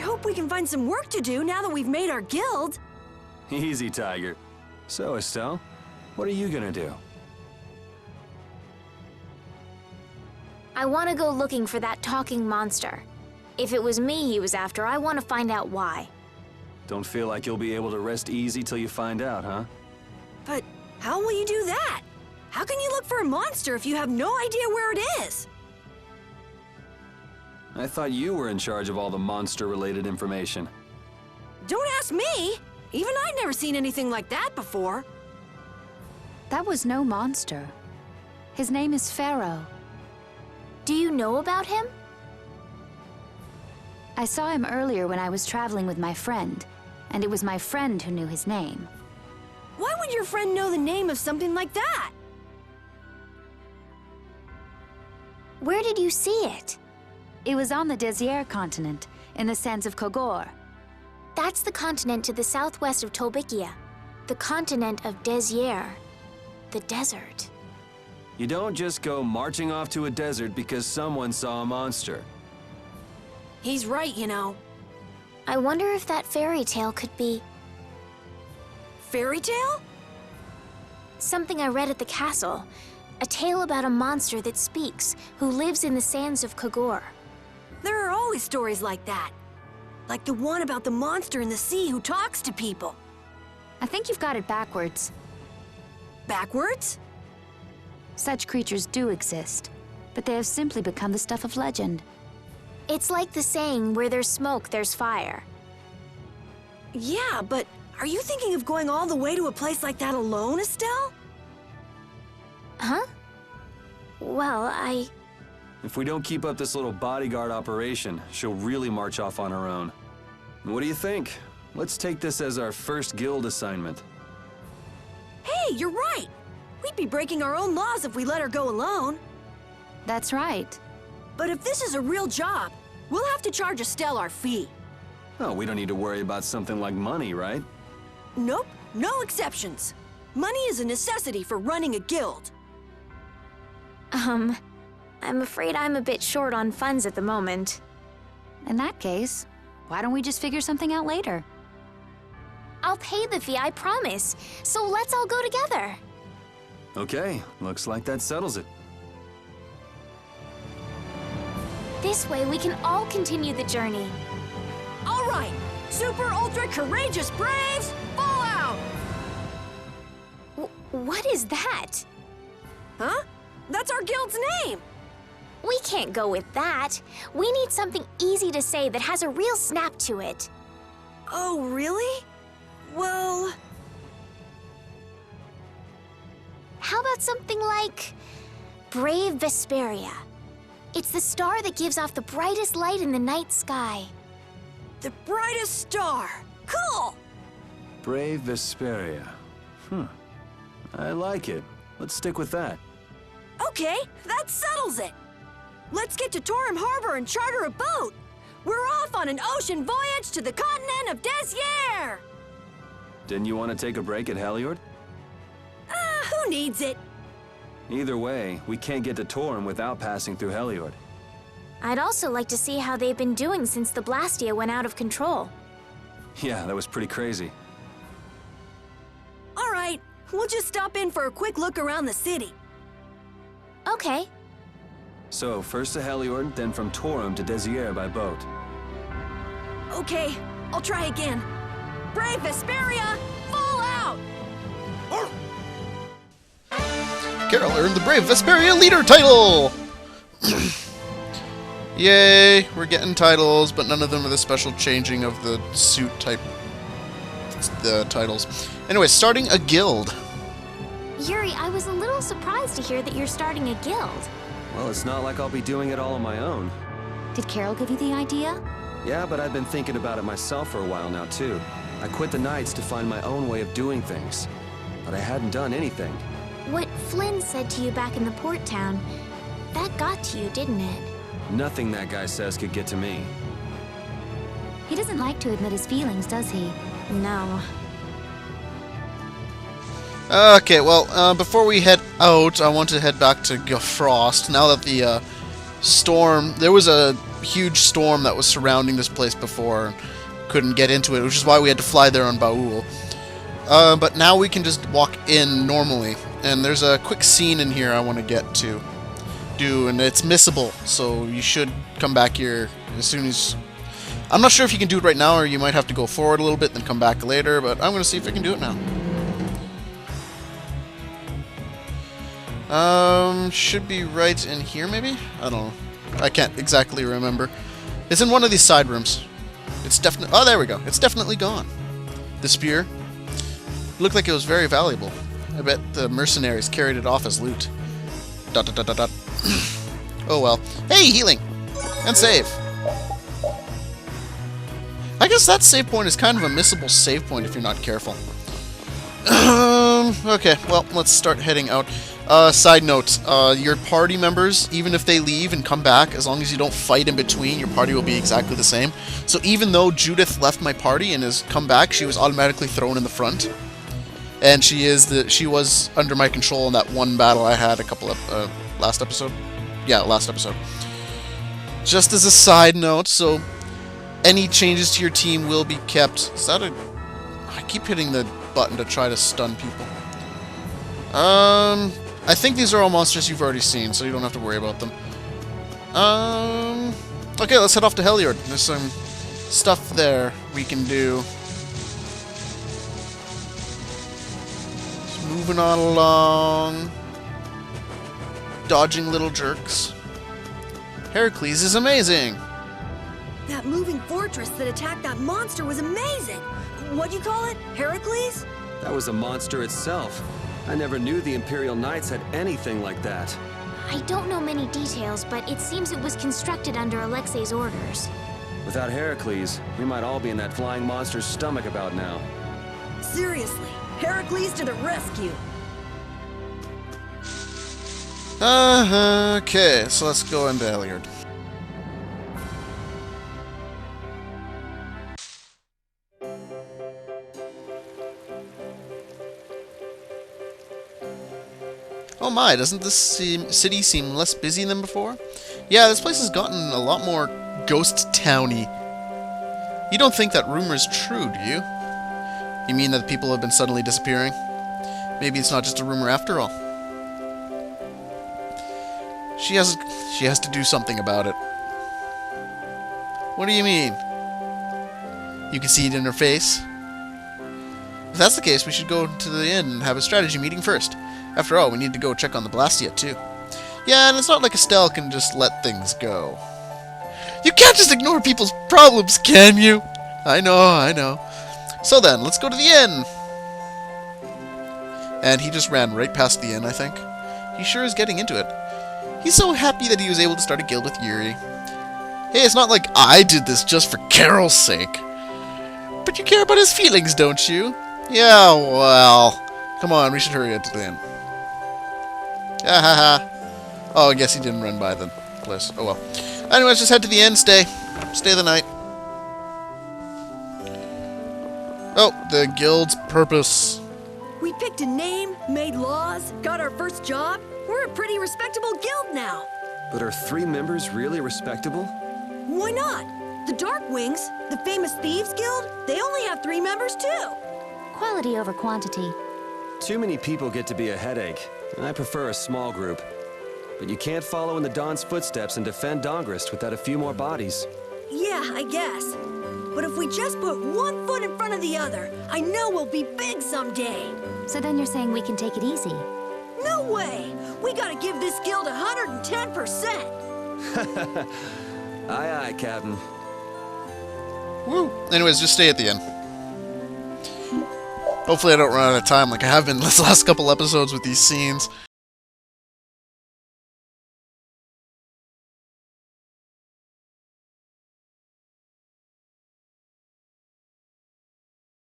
hope we can find some work to do now that we've made our guild. Easy, Tiger. So, Estelle, what are you gonna do? I want to go looking for that talking monster. If it was me he was after, I want to find out why. Don't feel like you'll be able to rest easy till you find out, huh? But how will you do that? How can you look for a monster if you have no idea where it is? I thought you were in charge of all the monster-related information. Don't ask me! Even I've never seen anything like that before. That was no monster. His name is Pharaoh. Do you know about him? I saw him earlier when I was traveling with my friend, and it was my friend who knew his name. Why would your friend know the name of something like that? Where did you see it? It was on the Désert continent, in the sands of Kogor. That's the continent to the southwest of Tolbikia. The continent of Désert. The desert. You don't just go marching off to a desert because someone saw a monster. He's right, you know. I wonder if that fairy tale could be Fairy tale? something I read at the castle. A tale about a monster that speaks, who lives in the sands of Kogor. There are always stories like that. Like the one about the monster in the sea who talks to people. I think you've got it backwards. Backwards? Such creatures do exist, but they have simply become the stuff of legend. It's like the saying, where there's smoke, there's fire. Yeah, but are you thinking of going all the way to a place like that alone, Estelle? Huh? Well, If we don't keep up this little bodyguard operation, she'll really march off on her own. What do you think? Let's take this as our first guild assignment. Hey, you're right! We'd be breaking our own laws if we let her go alone. That's right. But if this is a real job, we'll have to charge Estelle our fee. Oh, we don't need to worry about something like money, right? Nope, no exceptions. Money is a necessity for running a guild. I'm afraid I'm a bit short on funds at the moment. In that case, why don't we just figure something out later? I'll pay the fee, I promise. So let's all go together. Okay, looks like that settles it. This way we can all continue the journey. All right, super ultra courageous braves, fall out! What is that? Huh? That's our guild's name! We can't go with that. We need something easy to say that has a real snap to it. Oh, really? Well... How about something like Brave Vesperia? It's the star that gives off the brightest light in the night sky. The brightest star! Cool! Brave Vesperia. I like it. Let's stick with that. Okay, that settles it! Let's get to Torim Harbor and charter a boat! We're off on an ocean voyage to the continent of Désert! Didn't you want to take a break at Heliord? Who needs it? Either way, we can't get to Torim without passing through Heliord. I'd also like to see how they've been doing since the Blastia went out of control. Yeah, that was pretty crazy. All right, we'll just stop in for a quick look around the city. Okay. So, first to Heliord, then from Torim to Désert by boat. Okay, I'll try again. Brave Vesperia, fall out! Carol earned the Brave Vesperia Leader title! Yay, we're getting titles, but none of them are the special changing of the suit type the titles. Anyway, starting a guild. Yuri, I was a little surprised to hear that you're starting a guild. Well, it's not like I'll be doing it all on my own. Did Carol give you the idea? Yeah, but I've been thinking about it myself for a while now, too. I quit the Knights to find my own way of doing things. But I hadn't done anything. What Flynn said to you back in the port town, that got to you, didn't it? Nothing that guy says could get to me. He doesn't like to admit his feelings, does he? No. Okay, well, before we head out, I want to head back to Frost. Now that the storm... There was a huge storm that was surrounding this place before and couldn't get into it, which is why we had to fly there on Baul. But now we can just walk in normally, and there's a quick scene in here I want to get to do, and it's missable, so you should come back here as soon as... I'm not sure if you can do it right now, or you might have to go forward a little bit, then come back later, but I'm going to see if I can do it now. Should be right in here, maybe? I don't know. I can't exactly remember. It's in one of these side rooms. It's definitely... Oh, there we go. It's definitely gone. The spear. It looked like it was very valuable. I bet the mercenaries carried it off as loot. Dot dot dot dot dot. Oh well. Hey, healing! And save. I guess that save point is kind of a missable save point if you're not careful. Okay, well, let's start heading out. Side note, your party members, even if they leave and come back, as long as you don't fight in between, your party will be exactly the same. So even though Judith left my party and has come back, she was automatically thrown in the front. And she was under my control in that one battle I had a couple of, last episode? Yeah, last episode. Just as a side note, so any changes to your team will be kept. Is that a... I keep hitting the button to try to stun people. I think these are all monsters you've already seen, so you don't have to worry about them. Okay, let's head off to Heliord. There's some stuff there we can do. Just moving on along. Dodging little jerks. Heracles is amazing! That moving fortress that attacked that monster was amazing! What'd you call it? Heracles? That was a monster itself. I never knew the Imperial Knights had anything like that. I don't know many details, but it seems it was constructed under Alexei's orders. Without Heracles, we might all be in that flying monster's stomach about now. Seriously, Heracles to the rescue! Okay, so let's go into Heliord. Oh my, doesn't this city seem less busy than before? Yeah, this place has gotten a lot more ghost towny. You don't think that rumor is true, do you? You mean that people have been suddenly disappearing? Maybe it's not just a rumor after all. She has to do something about it. What do you mean? You can see it in her face. If that's the case, we should go to the inn and have a strategy meeting first. After all, we need to go check on the Blastia, too. Yeah, and it's not like Estelle can just let things go. You can't just ignore people's problems, can you? I know. So then, let's go to the inn. And he just ran right past the inn, I think. He sure is getting into it. He's so happy that he was able to start a guild with Yuri. Hey, it's not like I did this just for Carol's sake. But you care about his feelings, don't you? Yeah, well... Come on, we should hurry up to the inn. Oh, I guess he didn't run by the place. Oh well. Anyways, just head to the inn, stay the night. Oh, the guild's purpose. We picked a name, made laws, got our first job. We're a pretty respectable guild now. But are 3 members really respectable? Why not? The Darkwings, the famous thieves guild, they only have 3 members too. Quality over quantity. Too many people get to be a headache. I prefer a small group. But you can't follow in the Dawn's footsteps and defend Dahngrest without a few more bodies. Yeah, I guess. But if we just put one foot in front of the other, I know we'll be big someday. So then you're saying we can take it easy? No way! We gotta give this guild 110%! Aye, aye, Captain. Woo! Anyways, just stay at the inn. Hopefully I don't run out of time like I have been this last couple episodes with these scenes.